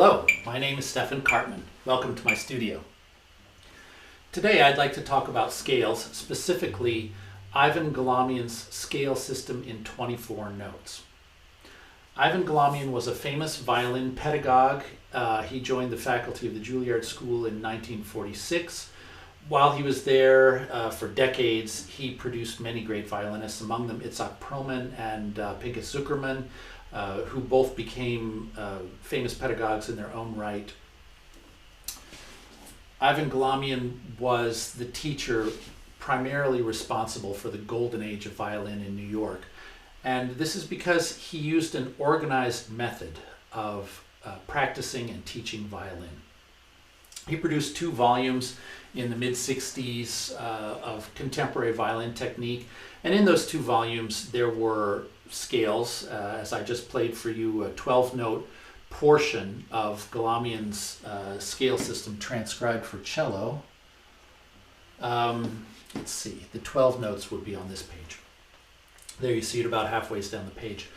Hello, my name is Stefan Kartman. Welcome to my studio. Today I'd like to talk about scales, specifically Ivan Galamian's scale system in 24 notes. Ivan Galamian was a famous violin pedagogue. He joined the faculty of the Juilliard School in 1946. While he was there for decades, he produced many great violinists, among them Hexachords and Pinchas Zuckerman, who both became famous pedagogues in their own right. Ivan Galamian was the teacher primarily responsible for the golden age of violin in New York. And this is because he used an organized method of practicing and teaching violin. He produced 2 volumes in the mid-60s of contemporary violin technique. And in those 2 volumes, there were scales, as I just played for you, a 12-note portion of Galamian's scale system transcribed for cello. Let's see, the 12 notes would be on this page. There you see it about halfway down the page.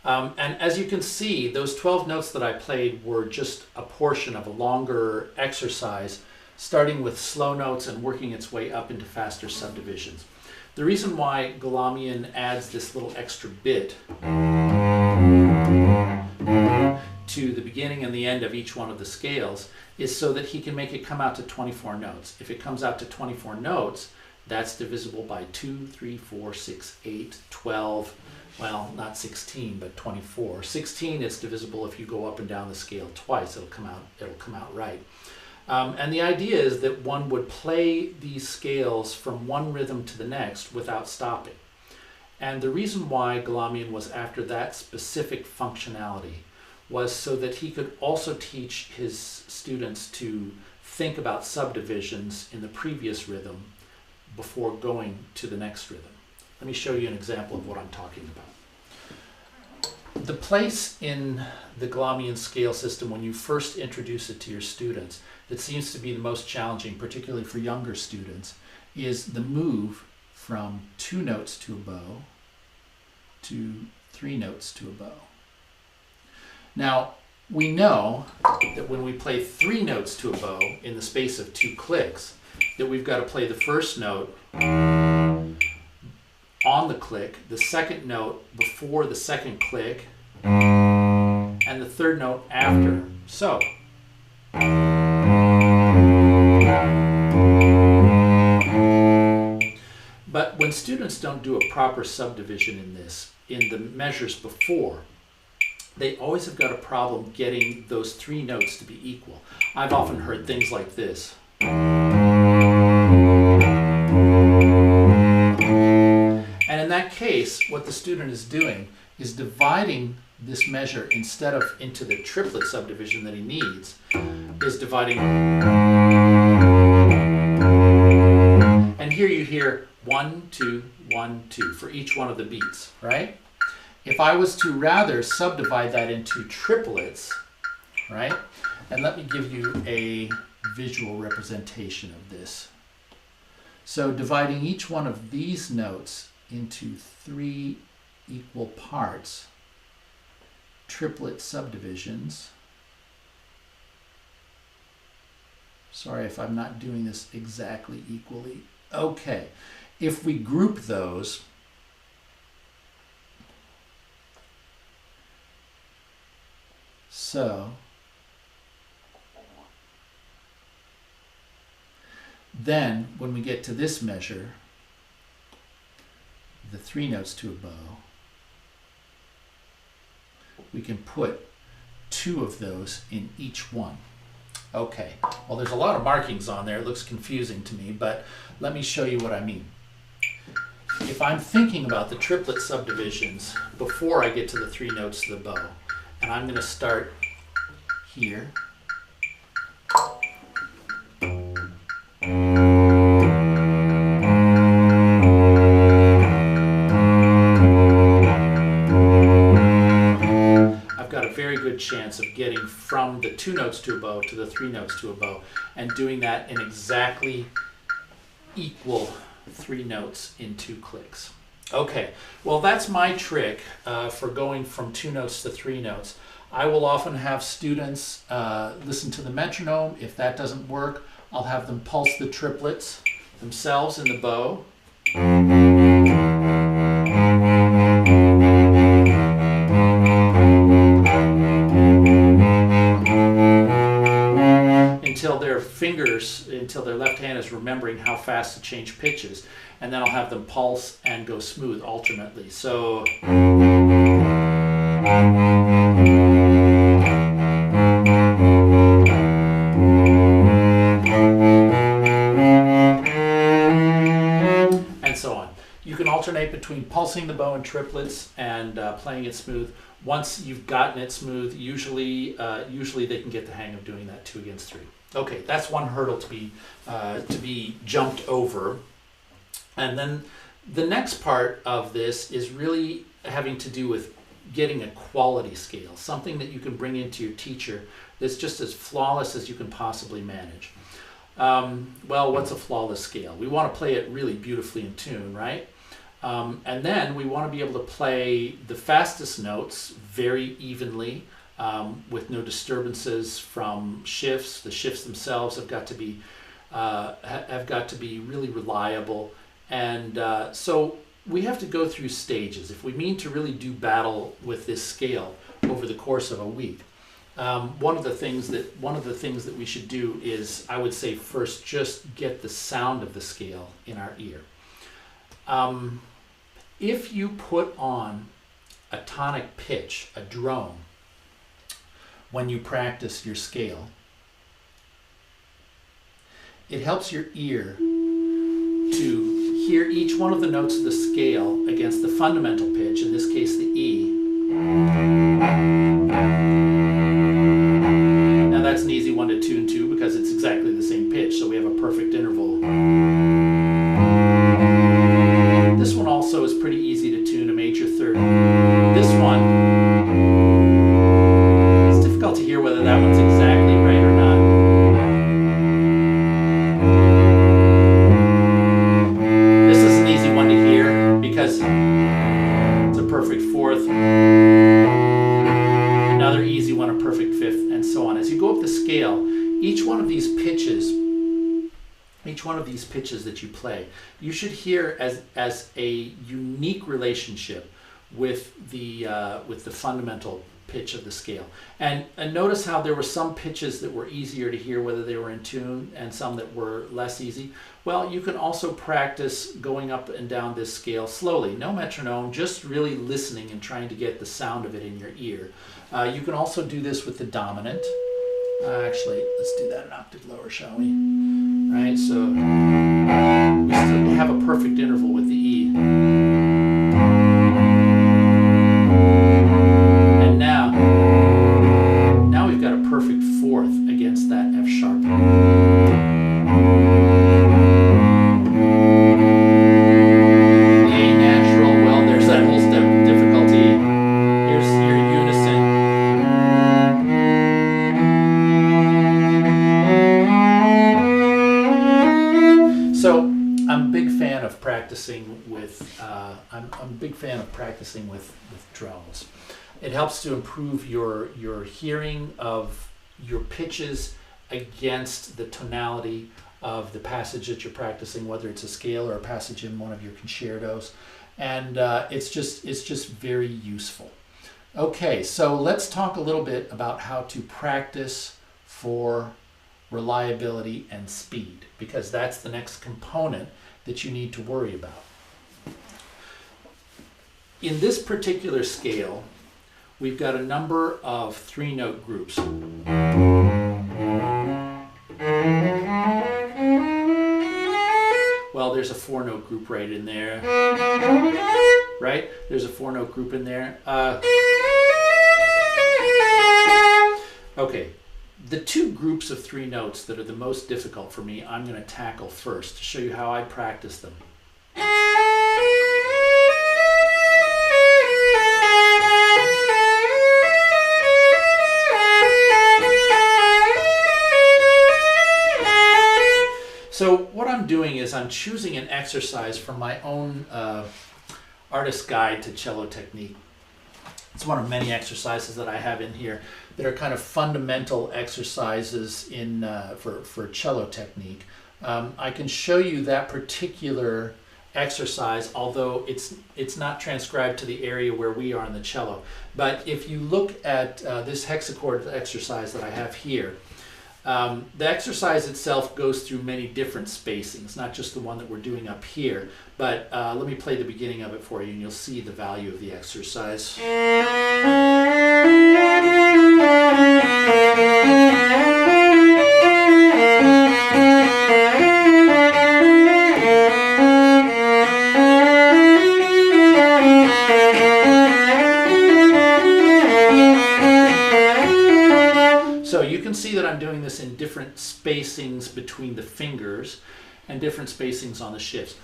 And as you can see, those 12 notes that I played were just a portion of a longer exercise, starting with slow notes and working its way up into faster subdivisions. The reason why Galamian adds this little extra bit to the beginning and the end of each one of the scales is so that he can make it come out to 24 notes. If it comes out to 24 notes, that's divisible by 2, 3, 4, 6, 8, 12, well, not 16, but 24. 16 is divisible if you go up and down the scale twice. It'll come out right. And the idea is that one would play these scales from one rhythm to the next without stopping. And the reason why Galamian was after that specific functionality was so that he could also teach his students to think about subdivisions in the previous rhythm before going to the next rhythm. Let me show you an example of what I'm talking about. The place in the Galamian scale system when you first introduce it to your students that seems to be the most challenging, particularly for younger students, is the move from 2 notes to a bow to 3 notes to a bow. Now, we know that when we play 3 notes to a bow in the space of 2 clicks, that we've got to play the first note on the click, the second note before the second click, and the third note after. So, but when students don't do a proper subdivision in this, in the measures before, they always have got a problem getting those 3 notes to be equal. I've often heard things like this. And in that case, what the student is doing is dividing this measure, instead of into the triplet subdivision that he needs, is dividing. And here you hear 1, 2, 1, 2 for each one of the beats, right? If I was to rather subdivide that into triplets, right? And let me give you a visual representation of this. So dividing each one of these notes into 3 equal parts, triplet subdivisions. Sorry if I'm not doing this exactly equally. Okay, if we group those, so then when we get to this measure, the 3 notes to a bow, we can put 2 of those in each one. Okay, well, there's a lot of markings on there. It looks confusing to me, but let me show you what I mean. If I'm thinking about the triplet subdivisions before I get to the 3 notes to the bow, and I'm going to start here. Chance of getting from the 2 notes to a bow to the 3 notes to a bow, and doing that in exactly equal 3 notes in 2 clicks. Okay, well that's my trick for going from 2 notes to 3 notes. I will often have students listen to the metronome. If that doesn't work, I'll have them pulse the triplets themselves in the bow. Until their left hand is remembering how fast to change pitches. And then I'll have them pulse and go smooth alternately. So and so on. You can alternate between pulsing the bow in triplets and playing it smooth. Once you've gotten it smooth, usually they can get the hang of doing that 2 against 3. Okay, that's one hurdle to be jumped over. And then the next part of this is really having to do with getting a quality scale, something that you can bring into your teacher that's just as flawless as you can possibly manage. Well, what's a flawless scale? We want to play it really beautifully in tune, right? And then we want to be able to play the fastest notes very evenly, with no disturbances from shifts. The shifts themselves have got to be really reliable, and so we have to go through stages if we mean to really do battle with this scale over the course of a week. One of the things that we should do is, I would say, first just get the sound of the scale in our ear. If you put on a tonic pitch, a drone, when you practice your scale, it helps your ear to hear each one of the notes of the scale against the fundamental pitch, in this case the E. Now that's an easy one to tune to because it's exactly the same pitch, so we have a perfect interval. This one also is pretty easy to tune, a major third. This one, it's difficult to hear whether that one's exactly right or not. This is an easy one to hear because it's a perfect fourth. Another easy one, a perfect fifth, and so on. As you go up the scale, each one of these pitches that you play, you should hear as a unique relationship with the fundamental pitch of the scale. And notice how there were some pitches that were easier to hear whether they were in tune and some that were less easy. Well, you can also practice going up and down this scale slowly. No metronome, just really listening and trying to get the sound of it in your ear. You can also do this with the dominant. Actually, let's do that an octave lower, shall we? Right, so we still have a perfect interval with the E. And now we've got a perfect fourth against that F sharp. The A natural, well, there's that whole step of difficulty. Here's your unison. So I'm a big fan of practicing with drones. It helps to improve your hearing of your pitches against the tonality of the passage that you're practicing, whether it's a scale or a passage in one of your concertos, and it's just very useful. Okay, so let's talk a little bit about how to practice for reliability and speed, because that's the next component that you need to worry about. In this particular scale, we've got a number of 3-note groups. Well, there's a 4-note group right in there. Right? There's a 4-note group in there. Okay. The 2 groups of 3 notes that are the most difficult for me, I'm going to tackle first to show you how I practice them. So what I'm doing is I'm choosing an exercise from my own Artist's Guide to Cello Technique. It's one of many exercises that I have in here that are kind of fundamental exercises in for cello technique. I can show you that particular exercise, although it's not transcribed to the area where we are in the cello. But if you look at this hexachord exercise that I have here, the exercise itself goes through many different spacings, not just the one that we're doing up here. But let me play the beginning of it for you and you'll see the value of the exercise. So you can see that I'm doing this in different spacings between the fingers and different spacings on the shifts.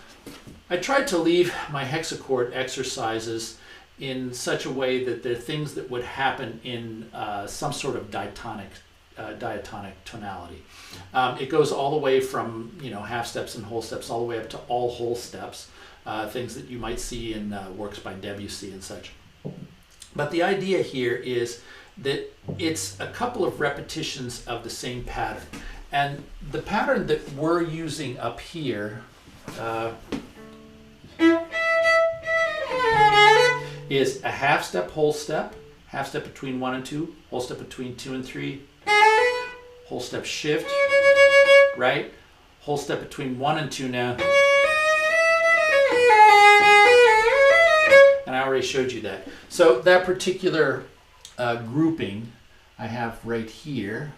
I tried to leave my hexachord exercises in such a way that they're things that would happen in some sort of diatonic tonality. It goes all the way from half steps and whole steps all the way up to all whole steps, things that you might see in works by Debussy and such. But the idea here is that it's a couple of repetitions of the same pattern. And the pattern that we're using up here is a half step, whole step between 1 and 2, whole step between 2 and 3, whole step shift, right? Whole step between 1 and 2 now. And I already showed you that. So that particular grouping I have right here.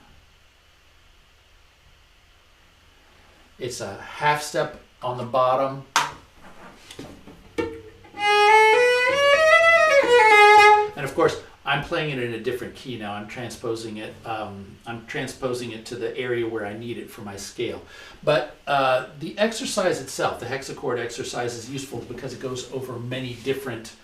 It's a half step on the bottom, and of course I'm playing it in a different key now. I'm transposing it. To the area where I need it for my scale. But the exercise itself, the hexachord exercise, is useful because it goes over many different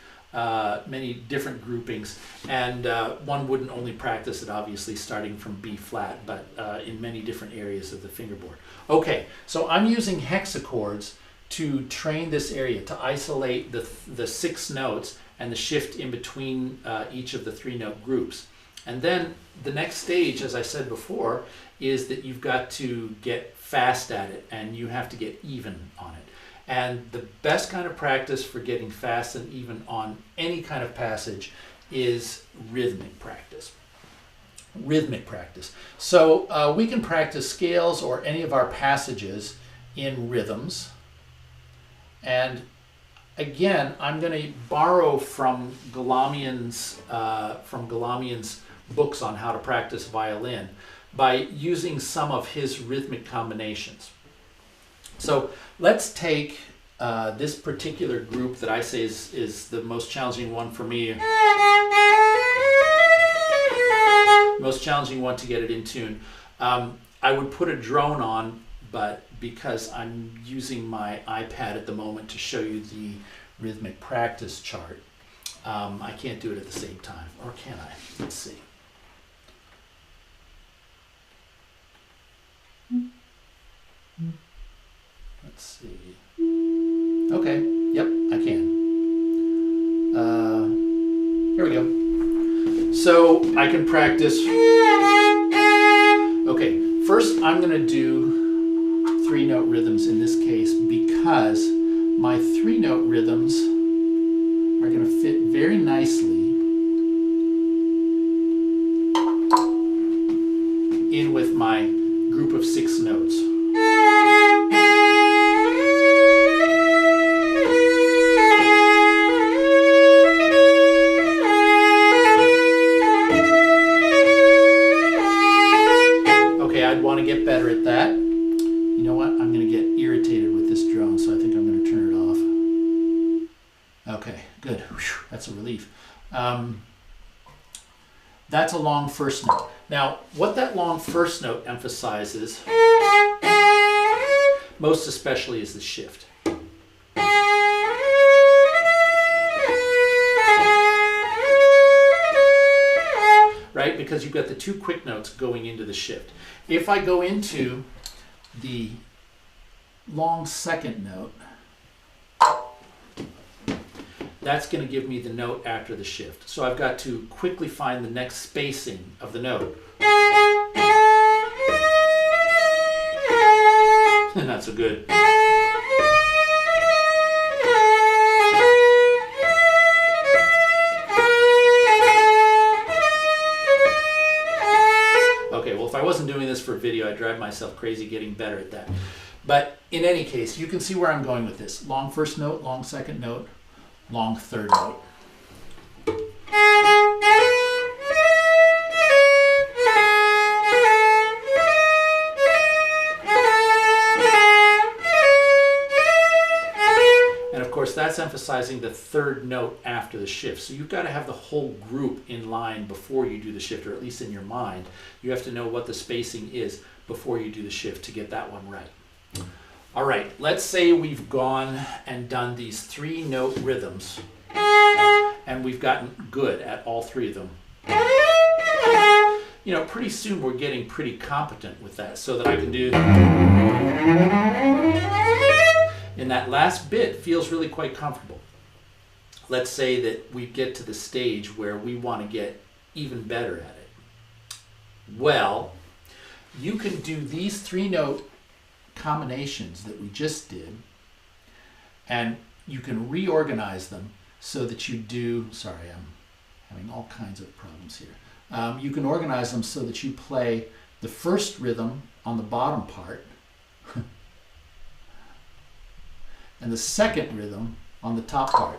groupings, and one wouldn't only practice it obviously starting from B flat, but in many different areas of the fingerboard. Okay, so I'm using hexachords to train this area, to isolate the 6 notes and the shift in between each of the 3-note groups. And then the next stage, as I said before, is that you've got to get fast at it and you have to get even on it. And the best kind of practice for getting fast and even on any kind of passage is rhythmic practice. Rhythmic practice. So we can practice scales or any of our passages in rhythms. And again, I'm going to borrow from Galamian's books on how to practice violin by using some of his rhythmic combinations. So let's take this particular group that I say is the most challenging one for me. Most challenging one to get it in tune. I would put a drone on, but because I'm using my iPad at the moment to show you the rhythmic practice chart, I can't do it at the same time. Or can I? Let's see. Let's see. Okay, yep, I can. Here we go. So I can practice. Okay, first I'm going to do 3-note rhythms in this case because my 3-note rhythms are going to fit very nicely in with my group of 6 notes. I'd want to get better at that. You know what? I'm going to get irritated with this drone, so I think I'm going to turn it off. Okay, good. Whew, that's a relief. That's a long first note. Now, what that long first note emphasizes, most especially, is the shift. Right? Because you've got the 2 quick notes going into the shift. If I go into the long second note, that's going to give me the note after the shift. So I've got to quickly find the next spacing of the note. Not so good. Okay, well, if I wasn't doing this for video, I'd drive myself crazy getting better at that. But in any case, you can see where I'm going with this. Long first note, long second note, long third note. And of course, that's emphasizing the third note after the shift. So you've got to have the whole group in line before you do the shift, or at least in your mind. You have to know what the spacing is before you do the shift to get that one right. All right, let's say we've gone and done these 3-note rhythms, and we've gotten good at all 3 of them. You know, pretty soon we're getting pretty competent with that, so that I can do... And that last bit feels really quite comfortable. Let's say that we get to the stage where we want to get even better at it. Well, you can do these 3-note combinations that we just did, and you can reorganize them so that you do, sorry, I'm having all kinds of problems here. You can organize them so that you play the first rhythm on the bottom part and the second rhythm on the top part.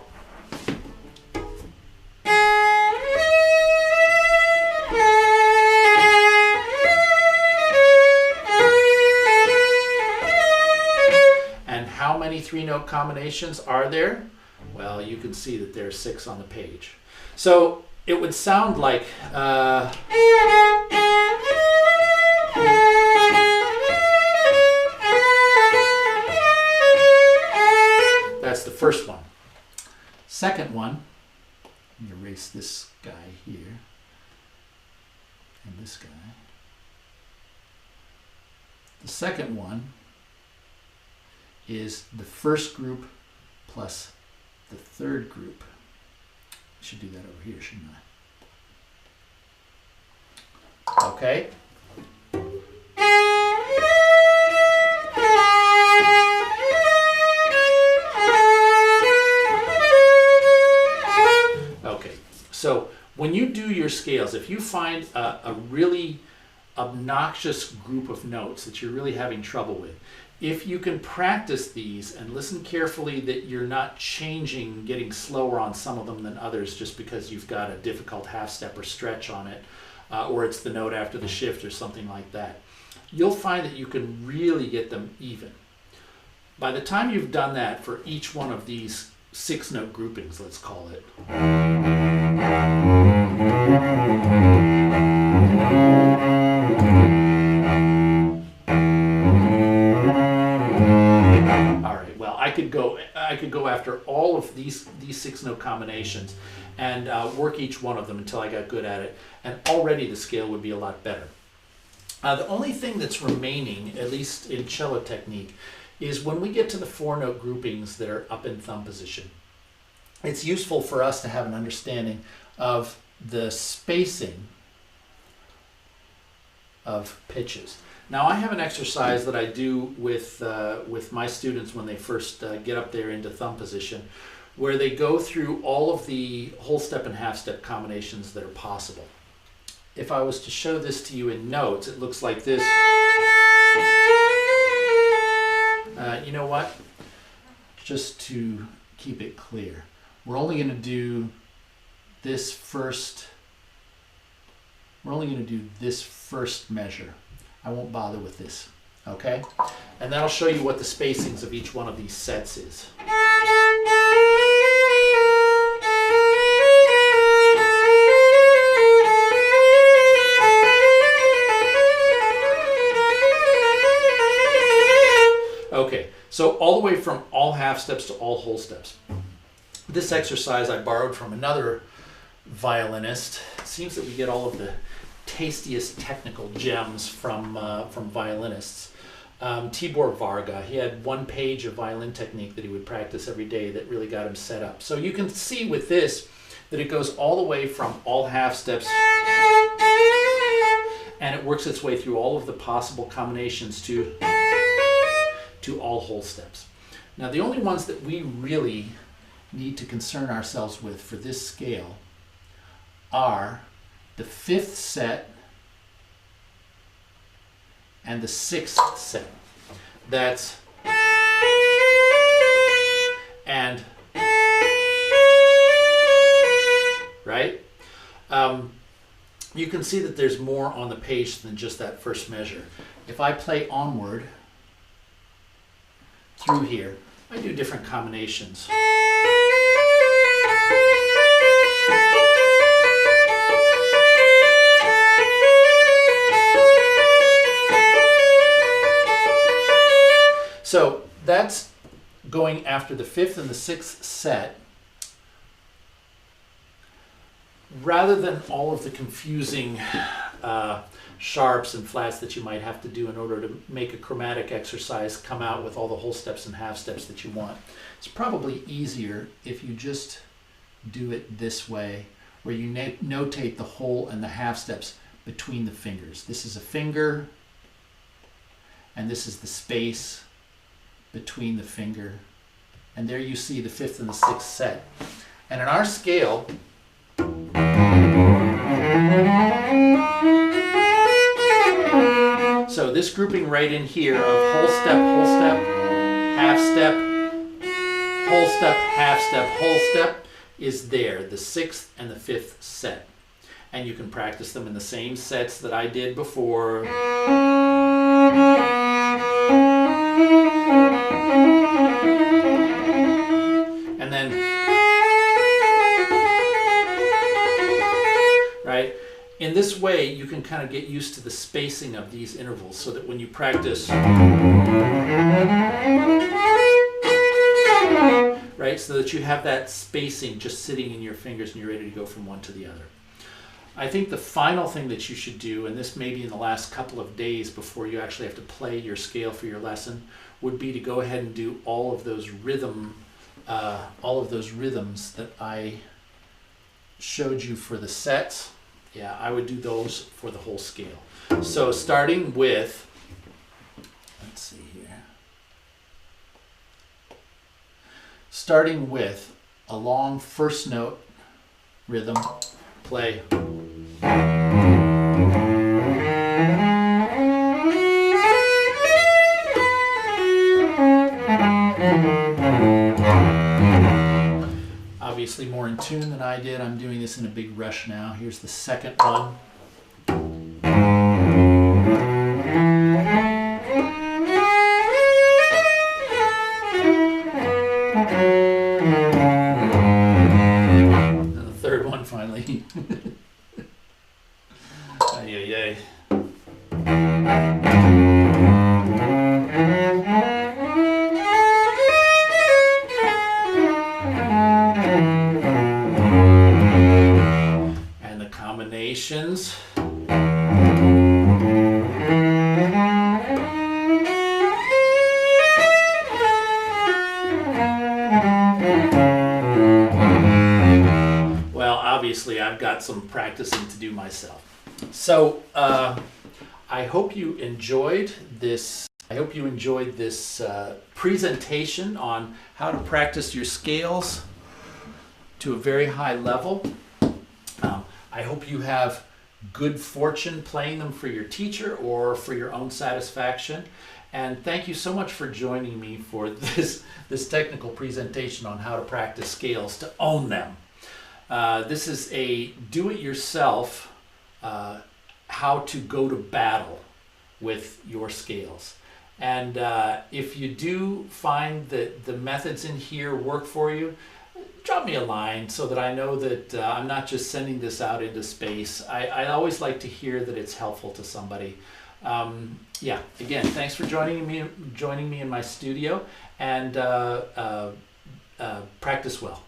How many 3-note combinations are there? Well, you can see that there are 6 on the page. So it would sound like that's the first one. Second one, let me erase this guy here and this guy. The second one is the first group plus the third group. I should do that over here, shouldn't I? Okay. Okay, so when you do your scales, if you find a really obnoxious group of notes that you're really having trouble with, if you can practice these and listen carefully that you're not changing, getting slower on some of them than others just because you've got a difficult half step or stretch on it, or it's the note after the shift or something like that, you'll find that you can really get them even. By the time you've done that for each one of these 6-note groupings, let's call it, I could go after all of these 6-note combinations and work each one of them until I got good at it, and already the scale would be a lot better. The only thing that's remaining, at least in cello technique, is when we get to the 4-note groupings that are up in thumb position. It's useful for us to have an understanding of the spacing of pitches. Now, I have an exercise that I do with my students when they first get up there into thumb position, where they go through all of the whole step and half step combinations that are possible. If I was to show this to you in notes, it looks like this. You know what? Just to keep it clear, we're only going to do this first. We're only going to do this first measure. I won't bother with this, okay? And that'll show you what the spacings of each one of these sets is. Okay, so all the way from all half steps to all whole steps. This exercise I borrowed from another violinist. It seems that we get all of the tastiest technical gems from violinists. Tibor Varga. He had one page of violin technique that he would practice every day that really got him set up. So you can see with this that it goes all the way from all half steps, and it works its way through all of the possible combinations to all whole steps. Now the only ones that we really need to concern ourselves with for this scale are the 5th set and the 6th set. That's and right? You can see that there's more on the page than just that first measure. If I play onward through here, I do different combinations. So that's going after the 5th and the 6th set, rather than all of the confusing sharps and flats that you might have to do in order to make a chromatic exercise come out with all the whole steps and half steps that you want. It's probably easier if you just do it this way, where you notate the whole and the half steps between the fingers. This is a finger, and this is the space between the finger. And there you see the 5th and the 6th set. And in our scale, so this grouping right in here of whole step, half step, whole step, half step, whole step is there, the 6th and the 5th set. And you can practice them in the same sets that I did before. And then, right? In this way, you can kind of get used to the spacing of these intervals so that when you practice, right, so that you have that spacing just sitting in your fingers and you're ready to go from one to the other. I think the final thing that you should do, and this may be in the last couple of days before you actually have to play your scale for your lesson, would be to go ahead and do all of those rhythms that I showed you for the sets. Yeah, I would do those for the whole scale. So starting with, let's see here. Starting with a long first note rhythm, play. Obviously more in tune than I did. I'm doing this in a big rush now. Here's the second one. And the third one finally. Ay, ay, ay. Combinations. Well, obviously I've got some practicing to do myself. So I hope you enjoyed this. Presentation on how to practice your scales to a very high level. I hope you have good fortune playing them for your teacher or for your own satisfaction. And thank you so much for joining me for this technical presentation on how to practice scales to own them. This is a do-it-yourself how to go to battle with your scales. And if you do find that the methods in here work for you, drop me a line so that I know that I'm not just sending this out into space. I always like to hear that it's helpful to somebody. Yeah, again, thanks for joining me in my studio, and practice well.